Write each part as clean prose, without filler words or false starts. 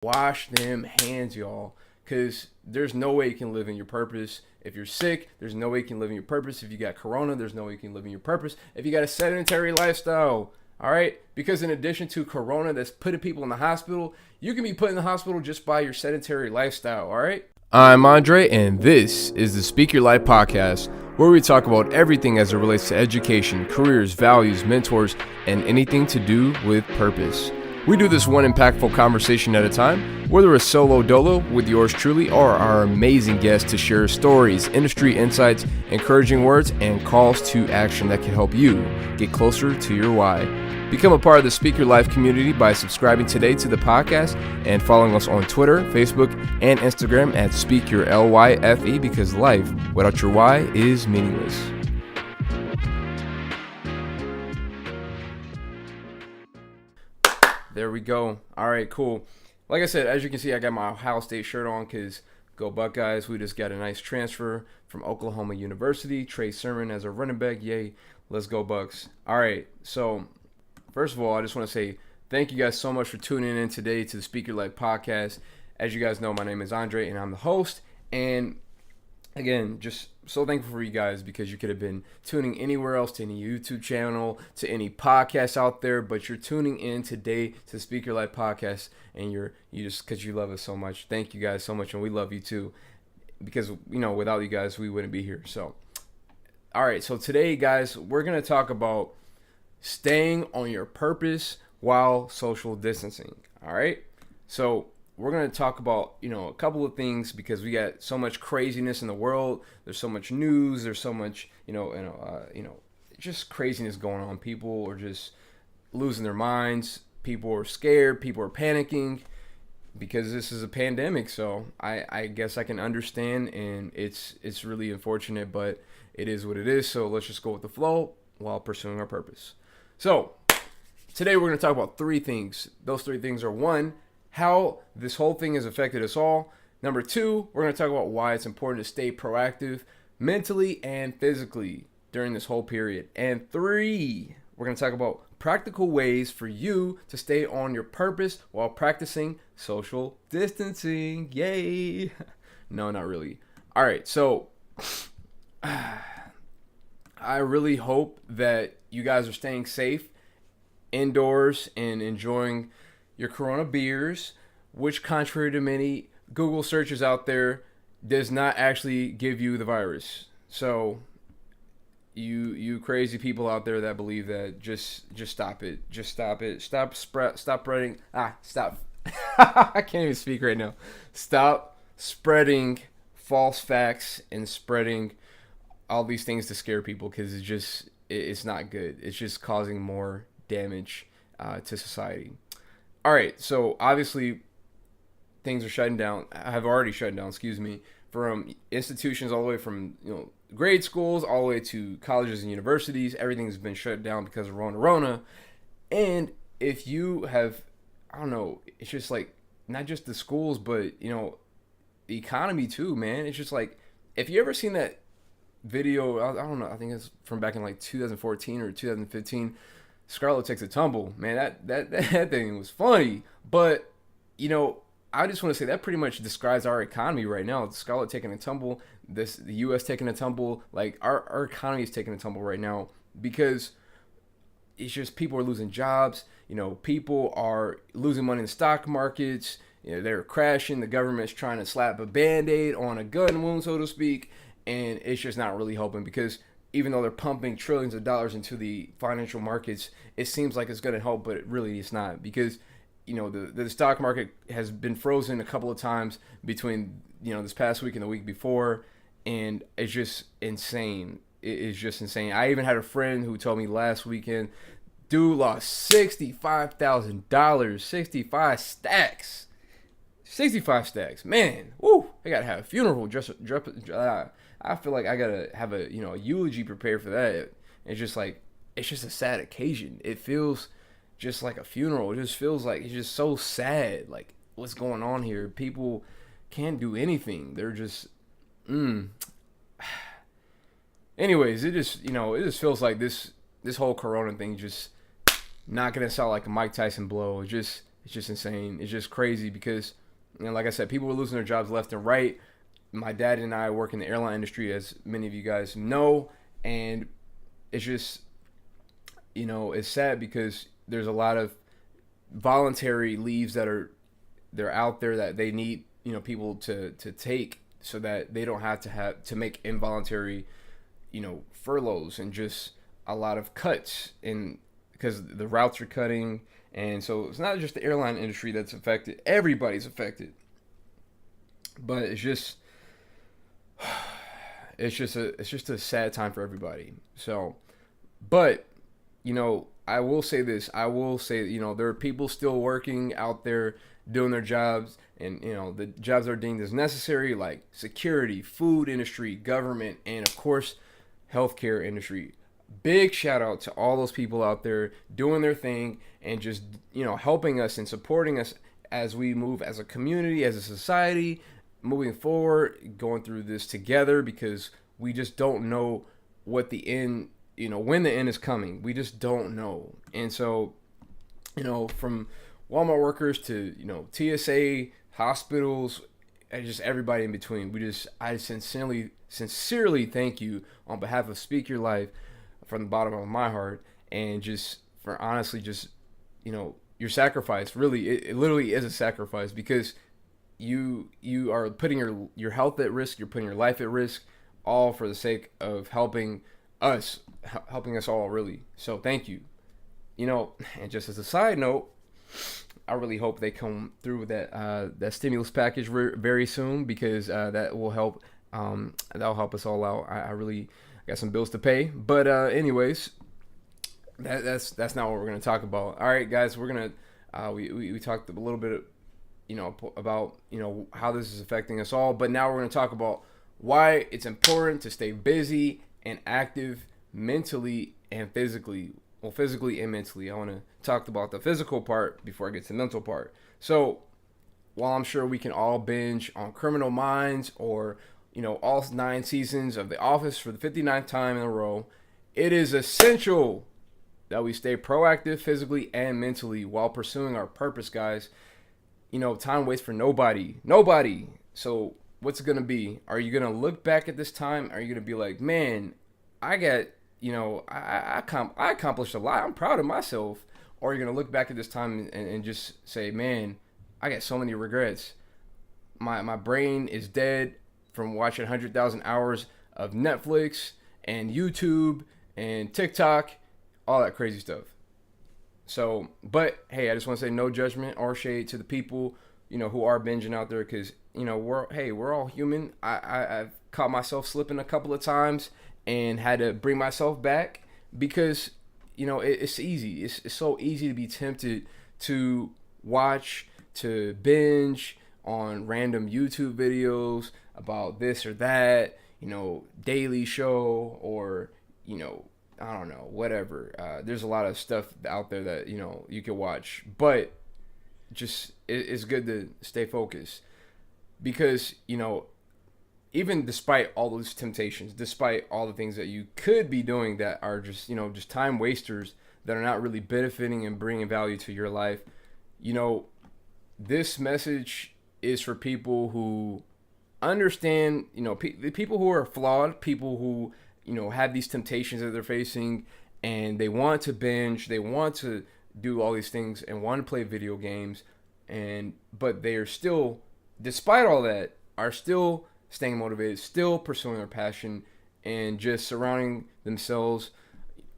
Wash them hands, y'all. Because there's no way you can live in your purpose. If you're sick, there's no way you can live in your purpose. If you got corona, there's no way you can live in your purpose. If you got a sedentary lifestyle, all right? Because in addition to corona that's putting people in the hospital, you can be put in the hospital just by your sedentary lifestyle, all right? I'm Andre, and this is the Speak Your Life podcast, where we talk about everything as it relates to education, careers, values, mentors, and anything to do with purpose. We do this one impactful conversation at a time, whether a solo dolo with yours truly or our amazing guests to share stories, industry insights, encouraging words, and calls to action that can help you get closer to your why. Become a part of the Speak Your Life community by subscribing today to the podcast and following us on Twitter, Facebook, and Instagram at Speak Your LYFE, because life without your why is meaningless. There we go. All right, cool. Like I said, as you can see, I got my Ohio State shirt on because go Buckeyes. We just got a nice transfer from Oklahoma University. Trey Sermon as a running back. Yay. Let's go Bucks. All right, so first of all, I just want to say thank you guys so much for tuning in today to the Speak Your Life podcast. As you guys know, my name is Andre, and I'm the host. And again, just so thankful for you guys because you could have been tuning anywhere else, to any YouTube channel, to any podcast out there, but you're tuning in today to the Speak Your Life podcast, and you just because you love us so much. Thank you guys so much, and we love you too, because without you guys, we wouldn't be here. So, all right, so today, guys, we're gonna talk about staying on your purpose while social distancing. All right, so we're going to talk about, a couple of things because we got so much craziness in the world. There's so much news. There's so much, just craziness going on. People are just losing their minds. People are scared. People are panicking because this is a pandemic. So I guess I can understand, and it's really unfortunate, but it is what it is. So let's just go with the flow while pursuing our purpose. So today we're going to talk about three things. Those three things are: one, how this whole thing has affected us all. Number two, we're going to talk about why it's important to stay proactive mentally and physically during this whole period. And three, we're going to talk about practical ways for you to stay on your purpose while practicing social distancing. Yay! No, not really. All right, so I really hope that you guys are staying safe indoors and enjoying your Corona beers, which, contrary to many Google searches out there, does not actually give you the virus. So you crazy people out there that believe that, just stop it. Just stop it. Stop spreading. Stop. I can't even speak right now. Stop spreading false facts and spreading all these things to scare people, because it's not good. It's just causing more damage to society. All right, so obviously things are shutting down. Have already shut down, from institutions all the way from grade schools all the way to colleges and universities. Everything's been shut down because of Rona. And if you have, I don't know, it's just like not just the schools, but the economy too, man. It's just like, if you ever seen that video, I don't know, I think it's from back in like 2014 or 2015. Scarlett Takes a Tumble, man, that thing was funny. But, I just want to say that pretty much describes our economy right now. Scarlett taking a tumble, the U.S. taking a tumble, like our economy is taking a tumble right now because it's just people are losing jobs. People are losing money in the stock markets. They're crashing. The government's trying to slap a Band-Aid on a gun wound, so to speak, and it's just not really helping because even though they're pumping trillions of dollars into the financial markets, it seems like it's going to help, but really it's not, because the stock market has been frozen a couple of times between this past week and the week before, and it's just insane. It is just insane. I even had a friend who told me last weekend, dude lost $65,000, 65 stacks, man. Woo! I gotta have a funeral. I feel like I gotta have a eulogy prepared for that. It's just a sad occasion. It feels just like a funeral. It just feels like it's just so sad. Like, what's going on here? People can't do anything. They're just, Anyways, it just feels like this whole Corona thing just not gonna sound like a Mike Tyson blow. It's It's just insane. It's just crazy because, like I said, people were losing their jobs left and right. My dad and I work in the airline industry, as many of you guys know, and it's just, it's sad because there's a lot of voluntary leaves they're out there that they need, people to take so that they don't have to make involuntary, furloughs and just a lot of cuts in because the routes are cutting. And so it's not just the airline industry that's affected. Everybody's affected. But it's just a sad time for everybody. So, but I will say this. I will say there are people still working out there doing their jobs, and the jobs are deemed as necessary, like security, food industry, government, and of course, healthcare industry. Big shout out to all those people out there doing their thing and just helping us and supporting us as we move as a community, as a society, moving forward, going through this together, because we just don't know what the end, when the end is coming. We just don't know. And so, from Walmart workers to, TSA, hospitals, and just everybody in between, I sincerely thank you on behalf of Speak Your Life from the bottom of my heart, and just for honestly just, your sacrifice. Really, it literally is a sacrifice, because you are putting your health at risk, you're putting your life at risk, all for the sake of helping us all, really. So thank you. And just as a side note, I really hope they come through with that stimulus package very soon, because that will help. That'll help us all out. I really got some bills to pay. But anyways, that's not what we're gonna talk about. All right, guys, we're gonna we talked a little bit, about how this is affecting us all. But now we're gonna talk about why it's important to stay busy and active mentally and physically. Well, physically and mentally. I want to talk about the physical part before I get to the mental part. So, while I'm sure we can all binge on Criminal Minds or, all 9 seasons of The Office for the 59th time in a row, it is essential that we stay proactive physically and mentally while pursuing our purpose, guys. Time waits for nobody. Nobody. So, what's it going to be? Are you going to look back at this time? Are you going to be like, man, I accomplished a lot. I'm proud of myself. Or you're going to look back at this time and just say, man, I got so many regrets. My brain is dead from watching 100,000 hours of Netflix and YouTube and TikTok, all that crazy stuff. So, but hey, I just want to say no judgment or shade to the people, who are binging out there, because, we're all human. I've caught myself slipping a couple of times and had to bring myself back, because it's easy. It's so easy to be tempted to watch, to binge on random YouTube videos about this or that, Daily Show, or I don't know, whatever. There's a lot of stuff out there that you can watch, but just it's good to stay focused, because even despite all those temptations, despite all the things that you could be doing that are just, just time wasters that are not really benefiting and bringing value to your life, this message is for people who understand, the people who are flawed, people who, have these temptations that they're facing, and they want to binge, they want to do all these things and want to play video games, but they are still, despite all that, are still staying motivated, still pursuing their passion, and just surrounding themselves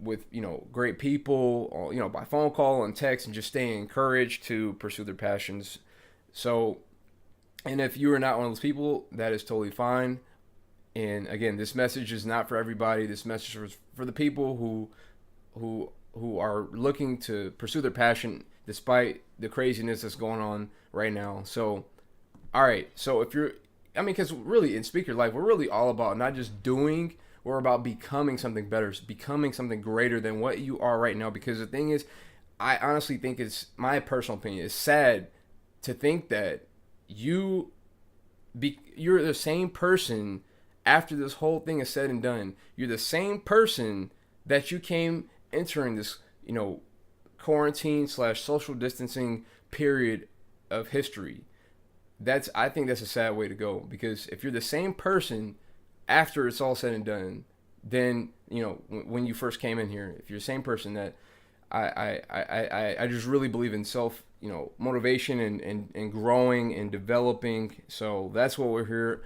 with, great people, by phone call and text, and just staying encouraged to pursue their passions. So, and if you are not one of those people, that is totally fine. And again, this message is not for everybody. This message is for the people who are looking to pursue their passion despite the craziness that's going on right now. So, all right. So because really in Speak Your Life, we're really all about not just doing, we're about becoming something better, becoming something greater than what you are right now. Because the thing is, I honestly think, it's my personal opinion, it's sad to think that you're the same person after this whole thing is said and done. You're the same person that you came entering this, quarantine / social distancing period of history. I think that's a sad way to go, because if you're the same person after it's all said and done, then when you first came in here, if you're the same person, that I just really believe in self motivation and growing and developing. So that's what we're here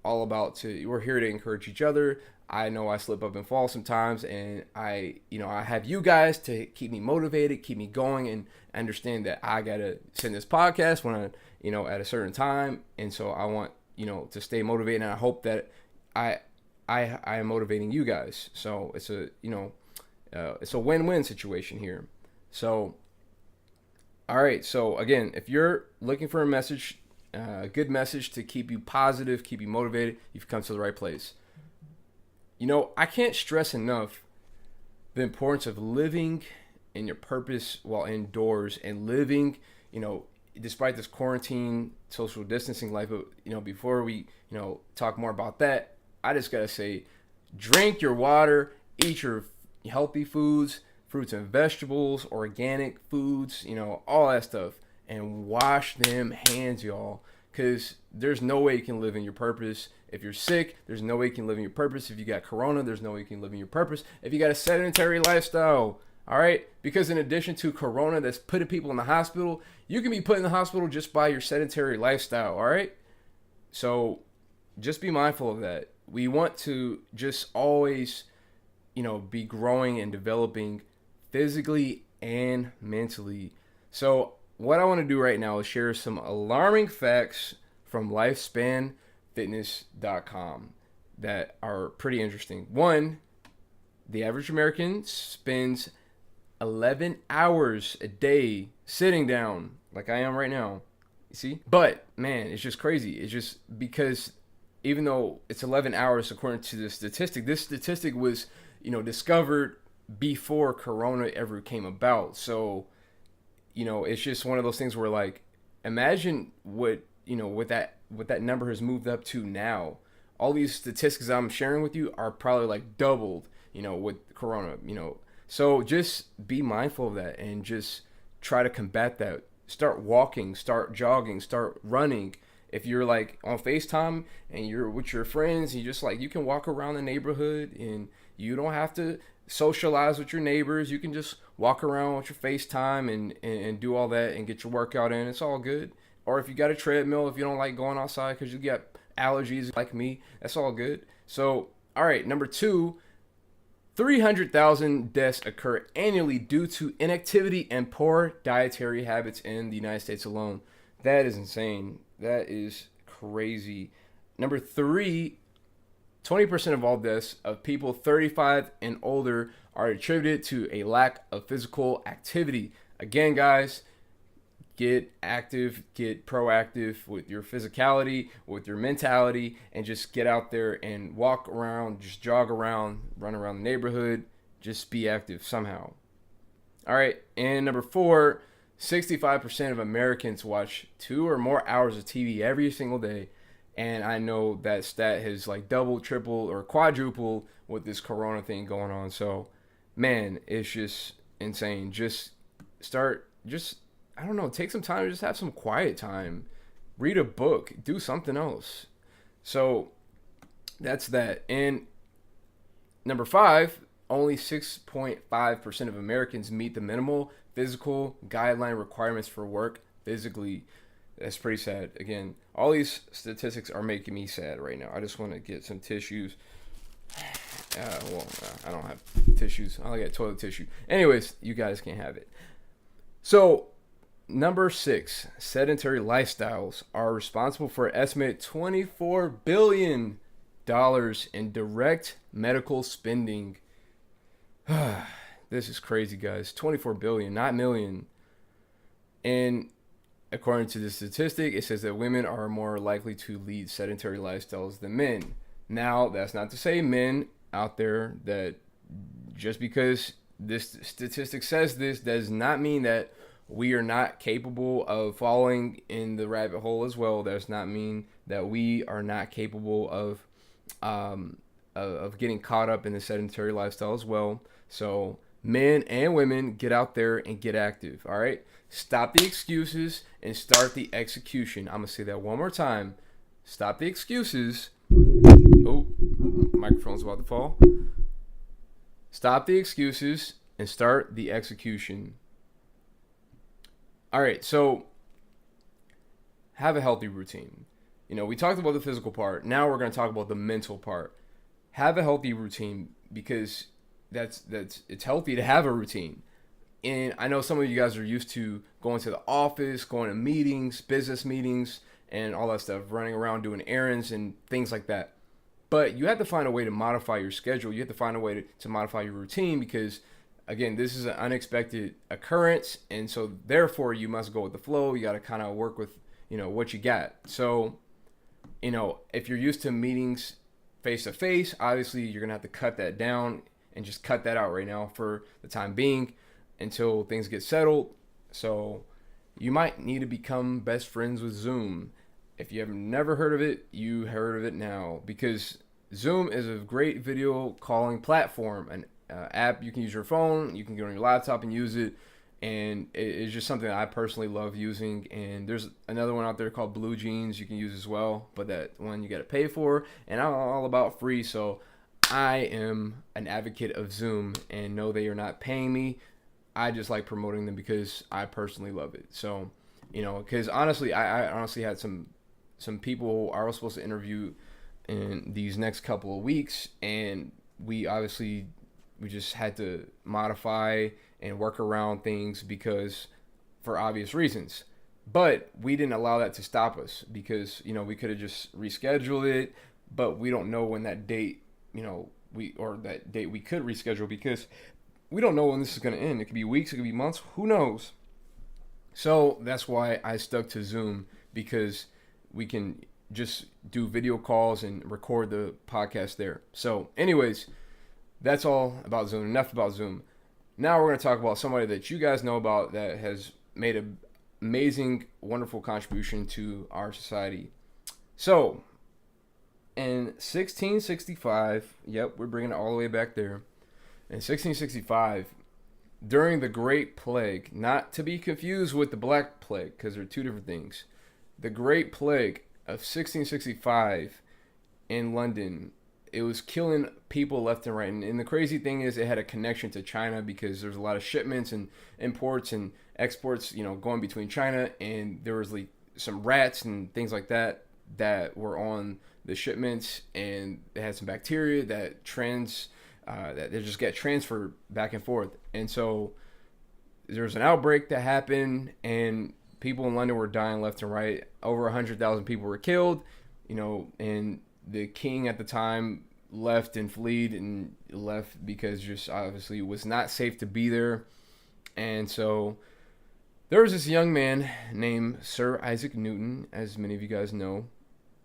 all about. We're here to encourage each other. I know I slip up and fall sometimes, and I have you guys to keep me motivated, keep me going, and understand that I gotta send this podcast when at a certain time, and so I want to stay motivated, and I hope that I am motivating you guys. So it's a win-win situation here. So all right, so again, if you're looking for a message, a good message to keep you positive, keep you motivated, you've come to the right place. I can't stress enough the importance of living in your purpose while indoors, and living, despite this quarantine, social distancing life. But, before we, talk more about that, I just got to say, drink your water, eat your healthy foods, fruits and vegetables, organic foods, all that stuff, and wash them hands, y'all. Because there's no way you can live in your purpose. If you're sick, there's no way you can live in your purpose. If you got corona, there's no way you can live in your purpose. If you got a sedentary lifestyle, all right? Because in addition to corona that's putting people in the hospital, you can be put in the hospital just by your sedentary lifestyle, all right? So just be mindful of that. We want to just always, be growing and developing physically and mentally. So what I want to do right now is share some alarming facts from lifespanfitness.com that are pretty interesting. One, the average American spends 11 hours a day sitting down, like I am right now. You see? But, man, it's just crazy. It's just because even though it's 11 hours according to this statistic was, discovered before corona ever came about. So, it's just one of those things where, like, imagine what that number has moved up to now. All these statistics I'm sharing with you are probably like doubled, with corona, So just be mindful of that and just try to combat that. Start walking, start jogging, start running. If you're like on FaceTime and you're with your friends, you can walk around the neighborhood and you don't have to socialize with your neighbors. You can just walk around with your FaceTime and do all that and get your workout in. It's all good. Or if you got a treadmill, if you don't like going outside because you got allergies like me, that's all good. So, all right, number 2, 300,000 deaths occur annually due to inactivity and poor dietary habits in the United States alone. That is insane. That is crazy. Number 3, 20% of all deaths of people 35 and older are attributed to a lack of physical activity. Again, guys, get active, get proactive with your physicality, with your mentality, and just get out there and walk around, just jog around, run around the neighborhood, just be active somehow. All right, and number 4, 65% of Americans watch 2 or more hours of TV every single day. And I know that stat has like doubled, tripled, or quadrupled with this corona thing going on. So, man, it's just insane. I don't know, take some time to just have some quiet time. Read a book, do something else. So, that's that. And number 5, only 6.5% of Americans meet the minimal physical guideline requirements for work physically. That's pretty sad. Again, all these statistics are making me sad right now. I just want to get some tissues. I don't have tissues. I only got toilet tissue. Anyways, you guys can have it. So, number 6, sedentary lifestyles are responsible for an estimated $24 billion in direct medical spending. This is crazy, guys. 24 billion, not million. And according to the statistic, it says that women are more likely to lead sedentary lifestyles than men. Now, that's not to say men out there that just because this statistic says this does not mean that we are not capable of falling in the rabbit hole as well. That does not mean that we are not capable of getting caught up in the sedentary lifestyle as well. So Men and women, get out there and get active. All right. Stop the excuses and start the execution. I'm going to say that one more time. Stop the excuses. Oh, microphone's about to fall. Stop the excuses and start the execution. All right. So have a healthy routine. We talked about the physical part. Now we're going to talk about the mental part. Have a healthy routine, because it's healthy to have a routine. And I know some of you guys are used to going to the office, going to meetings, business meetings, and all that stuff, running around doing errands and things like that. But you have to find a way to modify your schedule. You have to find a way to modify your routine, because, again, this is an unexpected occurrence. And so, therefore, you must go with the flow. You got to kind of work with, what you got. So, if you're used to meetings face to face, obviously you're going to have to cut that down and just cut that out right now for the time being until things get settled. So you might need to become best friends with Zoom. If you have never heard of it, you heard of it now, because Zoom is a great video calling platform, an app you can use your phone, you can get on your laptop and use it. And it's just something that I personally love using. And there's another one out there called Blue Jeans you can use as well, but that one you got to pay for. And I'm all about free, so I am an advocate of Zoom, and no, they are not paying me. I just like promoting them because I personally love it. So, because honestly, I honestly had some people I was supposed to interview in these next couple of weeks, and we just had to modify and work around things because for obvious reasons. But we didn't allow that to stop us, because we could have just rescheduled it, but we don't know when that date, we could reschedule, because we don't know when this is going to end. It could be weeks, it could be months, who knows. So that's why I stuck to Zoom, because we can just do video calls and record the podcast there. So anyways, that's all about Zoom. Enough about Zoom. Now we're going to talk about somebody that you guys know about that has made an amazing, wonderful contribution to our society. So, in 1665, yep, we're bringing it all the way back there. In 1665, during the Great Plague, not to be confused with the Black Plague, because they're two different things. The Great Plague of 1665 in London, it was killing people left and right. And the crazy thing is, it had a connection to China, because there's a lot of shipments and imports and exports, going between China. And there was like some rats and things like that were on the shipments, and they had some bacteria that they just get transferred back and forth. And so there was an outbreak that happened, and people in London were dying left and right. Over 100,000 people were killed, and the king at the time left because just obviously it was not safe to be there. And so there was this young man named Sir Isaac Newton, as many of you guys know.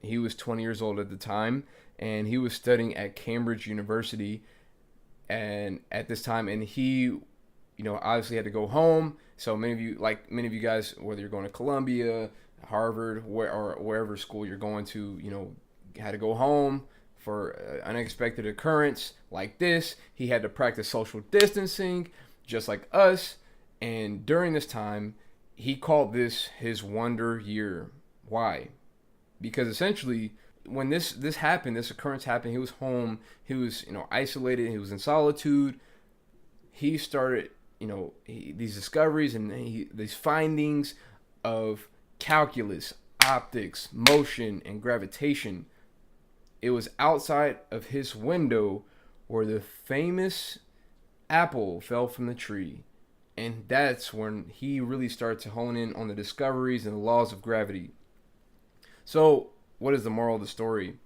He was 20 years old at the time, and he was studying at Cambridge University. And at this time, and he, obviously had to go home. So many of you guys, whether you're going to Columbia, Harvard, or wherever school you're going to, had to go home for an unexpected occurrence like this. He had to practice social distancing, just like us. And during this time, he called this his wonder year. Why? Because essentially, when this occurrence happened, he was home, he was, isolated, he was in solitude. He started, these discoveries and these findings of calculus, optics, motion, and gravitation. It was outside of his window where the famous apple fell from the tree. And that's when he really started to hone in on the discoveries and the laws of gravity. So, what is the moral of the story?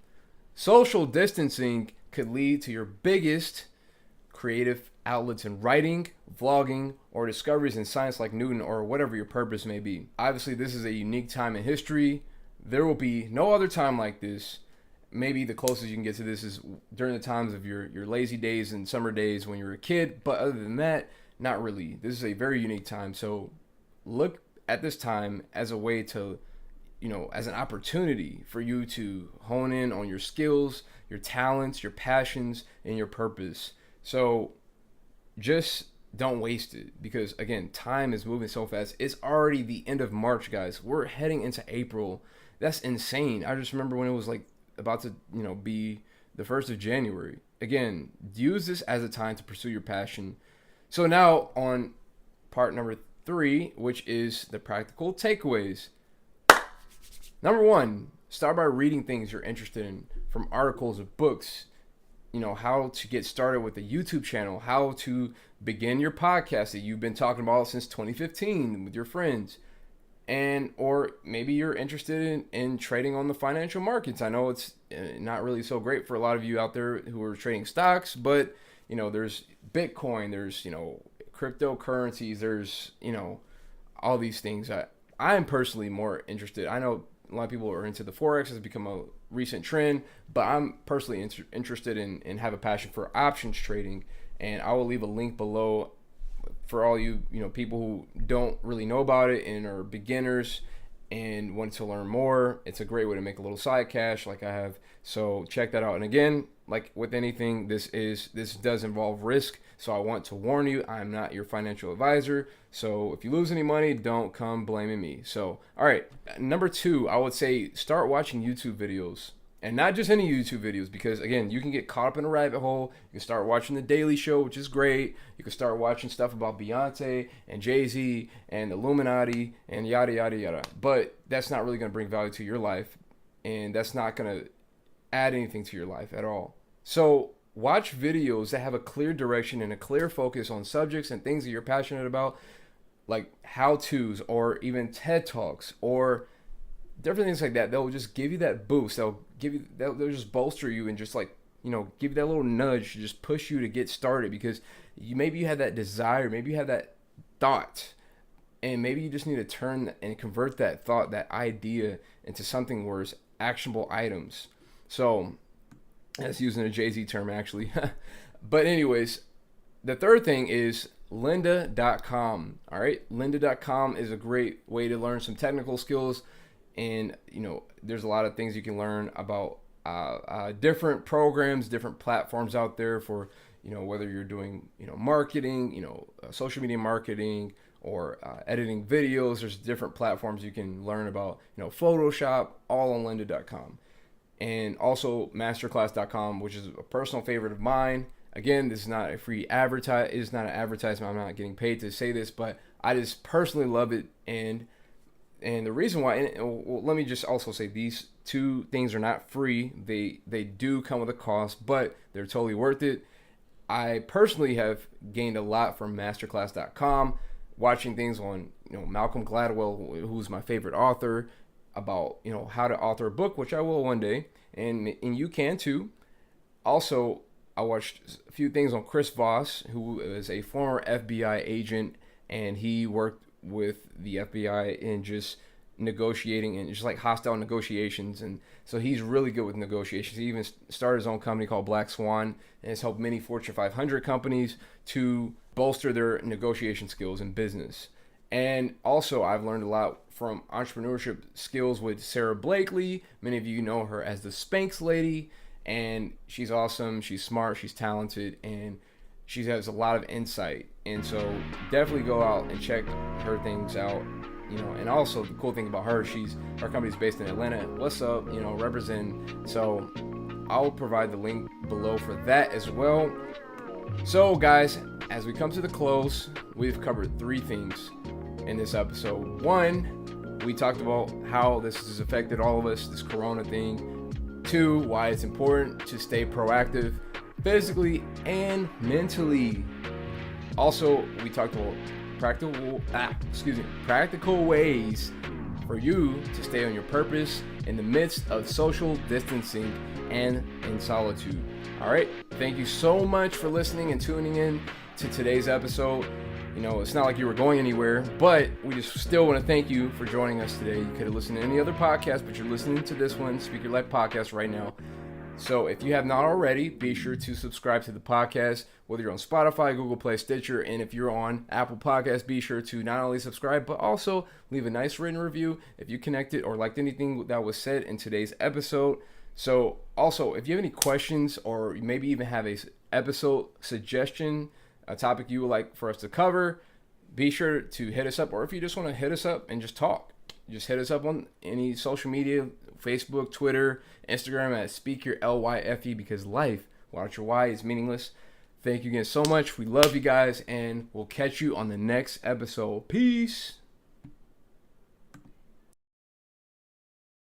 Social distancing could lead to your biggest creative outlets in writing, vlogging, or discoveries in science like Newton, or whatever your purpose may be. Obviously, this is a unique time in history. There will be no other time like this. Maybe the closest you can get to this is during the times of your lazy days and summer days when you were a kid. But other than that, not really. This is a very unique time. So look at this time as a way to, as an opportunity for you to hone in on your skills, your talents, your passions, and your purpose. So just don't waste it, because again, time is moving so fast. It's already the end of March, guys. We're heading into April. That's insane. I just remember when it was like about to, be the 1st of January. Again, use this as a time to pursue your passion. So now on part number 3, which is the practical takeaways. Number 1, start by reading things you're interested in, from articles of books, how to get started with a YouTube channel, how to begin your podcast that you've been talking about since 2015 with your friends. And or maybe you're interested in trading on the financial markets. I know it's not really so great for a lot of you out there who are trading stocks, but there's Bitcoin, there's cryptocurrencies, there's all these things. I'm personally more interested. I know a lot of people are into the Forex, has become a recent trend, but I'm personally interested in have a passion for options trading, and I will leave a link below for all you people who don't really know about it and are beginners and want to learn more. It's a great way to make a little side cash like I have. So check that out. And again, like with anything, this does involve risk. So I want to warn you, I'm not your financial advisor. So if you lose any money, don't come blaming me. So, all right. Number 2, I would say start watching YouTube videos. And not just any YouTube videos, because again, you can get caught up in a rabbit hole. You can start watching The Daily Show, which is great. You can start watching stuff about Beyonce and Jay-Z and Illuminati and yada, yada, yada. But that's not really going to bring value to your life. And that's not going to add anything to your life at all. So watch videos that have a clear direction and a clear focus on subjects and things that you're passionate about, like how-tos or even TED Talks or different things like that. They'll just give you that boost. They'll just bolster you and just give you that little nudge to just push you to get started, because maybe you have that desire, maybe you have that thought, and maybe you just need to turn and convert that thought, that idea, into something where it's actionable items. So that's using a Jay-Z term actually. But anyways, the third thing is lynda.com. All right, lynda.com is a great way to learn some technical skills. And, there's a lot of things you can learn about different programs, different platforms out there for, whether you're doing, marketing, social media marketing, or editing videos. There's different platforms you can learn about, Photoshop, all on lynda.com. And also masterclass.com, which is a personal favorite of mine. Again, this is not a free advertise. It's not an advertisement. I'm not getting paid to say this, but I just personally love it. And the reason why, let me just also say, these 2 things are not free. They do come with a cost, but they're totally worth it. I personally have gained a lot from masterclass.com, watching things on, Malcolm Gladwell, who's my favorite author, about, how to author a book, which I will one day, and you can too. Also, I watched a few things on Chris Voss, who is a former FBI agent, and he worked with the FBI in just negotiating and just like hostile negotiations, and so he's really good with negotiations. He even started his own company called Black Swan, and has helped many Fortune 500 companies to bolster their negotiation skills in business. And also, I've learned a lot from entrepreneurship skills with Sarah Blakely. Many of you know her as the Spanx Lady, and she's awesome. She's smart, she's talented, and she has a lot of insight. And so definitely go out and check her things out. And also the cool thing about her, her company's based in Atlanta. What's up? Representing. So I'll provide the link below for that as well. So guys, as we come to the close, we've covered 3 things in this episode. 1, we talked about how this has affected all of us, this corona thing. 2, why it's important to stay proactive physically and mentally. Also, we talked about practical ways for you to stay on your purpose in the midst of social distancing and in solitude. All right. Thank you so much for listening and tuning in to today's episode. It's not like you were going anywhere, but we just still want to thank you for joining us today. You could have listened to any other podcast, but you're listening to this one, Speak Your Life Podcast, right now. So if you have not already, be sure to subscribe to the podcast, whether you're on Spotify, Google Play, Stitcher, and if you're on Apple Podcasts, be sure to not only subscribe, but also leave a nice written review if you connected or liked anything that was said in today's episode. So also, if you have any questions or maybe even have a episode suggestion, a topic you would like for us to cover, be sure to hit us up. Or if you just want to hit us up and just talk, just hit us up on any social media, Facebook, Twitter, Instagram at Speak Your LYFE, because life without your Y is meaningless. Thank you again so much. We love you guys, and we'll catch you on the next episode. Peace.